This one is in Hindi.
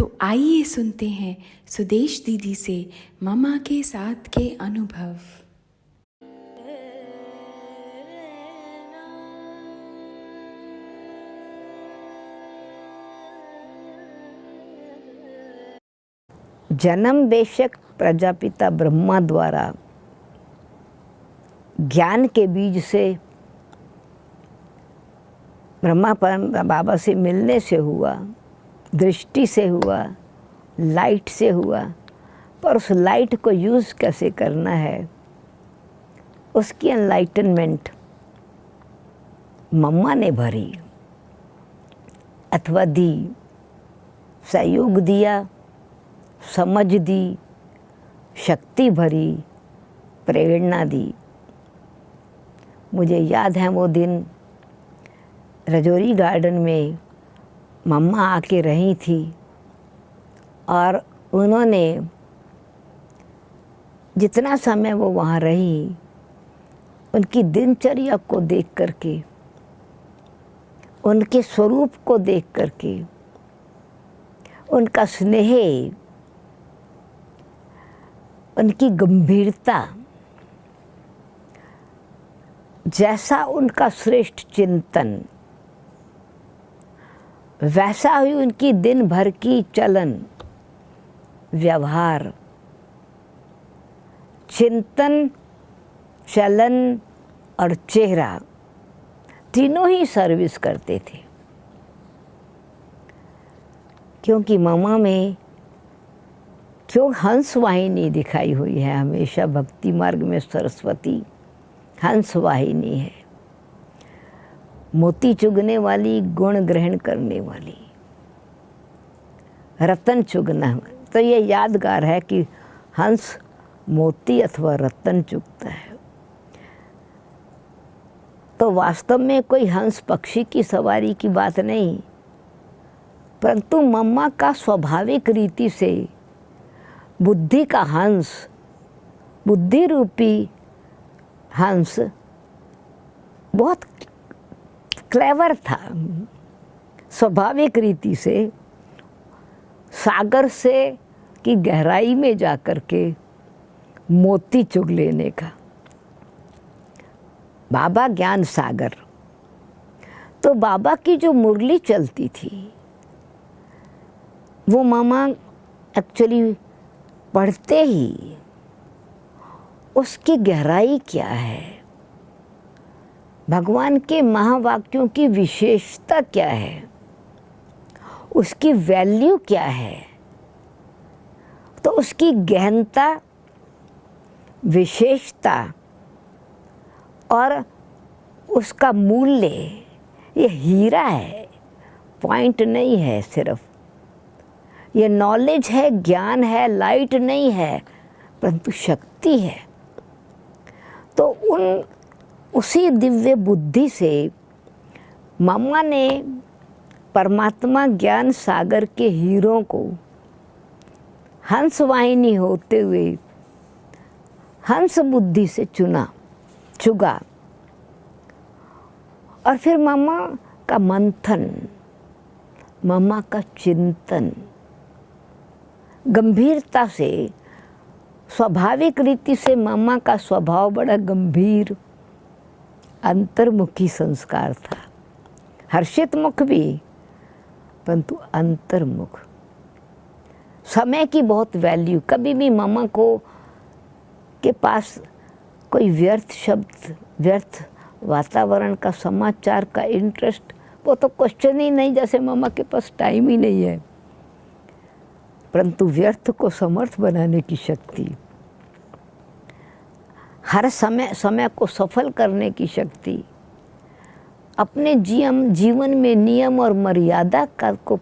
तो आइए सुनते हैं सुदेश दीदी से मम्मा के साथ के अनुभव। जन्म बेशक प्रजापिता ब्रह्मा द्वारा ज्ञान के बीज से ब्रह्मा बाबा से मिलने से हुआ, दृष्टि से हुआ, लाइट से हुआ, पर उस लाइट को यूज़ कैसे करना है, उसकी एनलाइटनमेंट मम्मा ने भरी अथवा दी, सहयोग दिया, समझ दी, शक्ति भरी, प्रेरणा दी। मुझे याद है वो दिन रजौरी गार्डन में मम्मा आके रही थी और उन्होंने जितना समय वो वहाँ रही, उनकी दिनचर्या को देख करके, उनके स्वरूप को देख करके, उनका स्नेह, उनकी गंभीरता, जैसा उनका श्रेष्ठ चिंतन, वैसा ही उनकी दिन भर की चलन, व्यवहार, चिंतन, चलन और चेहरा तीनों ही सर्विस करते थे। क्योंकि मम्मा में क्यों हंस वाहिनी दिखाई हुई है, हमेशा भक्ति मार्ग में सरस्वती हंस वाहिनी है, मोती चुगने वाली, गुण ग्रहण करने वाली, रतन चुगना। तो ये यादगार है कि हंस मोती अथवा रतन चुगता है। तो वास्तव में कोई हंस पक्षी की सवारी की बात नहीं, परंतु मम्मा का स्वाभाविक रीति से बुद्धि का हंस, बुद्धि रूपी हंस बहुत क्लेवर था। स्वाभाविक रीति से सागर से की गहराई में जाकर के मोती चुग लेने का। बाबा ज्ञान सागर, तो बाबा की जो मुरली चलती थी वो मामा एक्चुअली पढ़ते ही उसकी गहराई क्या है, भगवान के महावाक्यों की विशेषता क्या है, उसकी वैल्यू क्या है, तो उसकी गहनता, विशेषता और उसका मूल्य, ये हीरा है, पॉइंट नहीं है सिर्फ। ये नॉलेज है, ज्ञान है, लाइट नहीं है, परंतु शक्ति है। तो उसी दिव्य बुद्धि से मम्मा ने परमात्मा ज्ञान सागर के हीरों को हंस वाहिनी होते हुए हंस बुद्धि से चुगा। और फिर मम्मा का मंथन, मम्मा का चिंतन, गंभीरता से, स्वाभाविक रीति से मम्मा का स्वभाव बड़ा गंभीर, अंतर्मुखी संस्कार था। हर्षित मुख भी, परंतु अंतर्मुख। समय की बहुत वैल्यू, कभी भी मम्मा को के पास कोई व्यर्थ शब्द, व्यर्थ वातावरण का, समाचार का इंटरेस्ट, वो तो क्वेश्चन ही नहीं, जैसे मम्मा के पास टाइम ही नहीं है। परंतु व्यर्थ को समर्थ बनाने की शक्ति, हर समय को सफल करने की शक्ति, अपने जीवन में नियम और मर्यादा को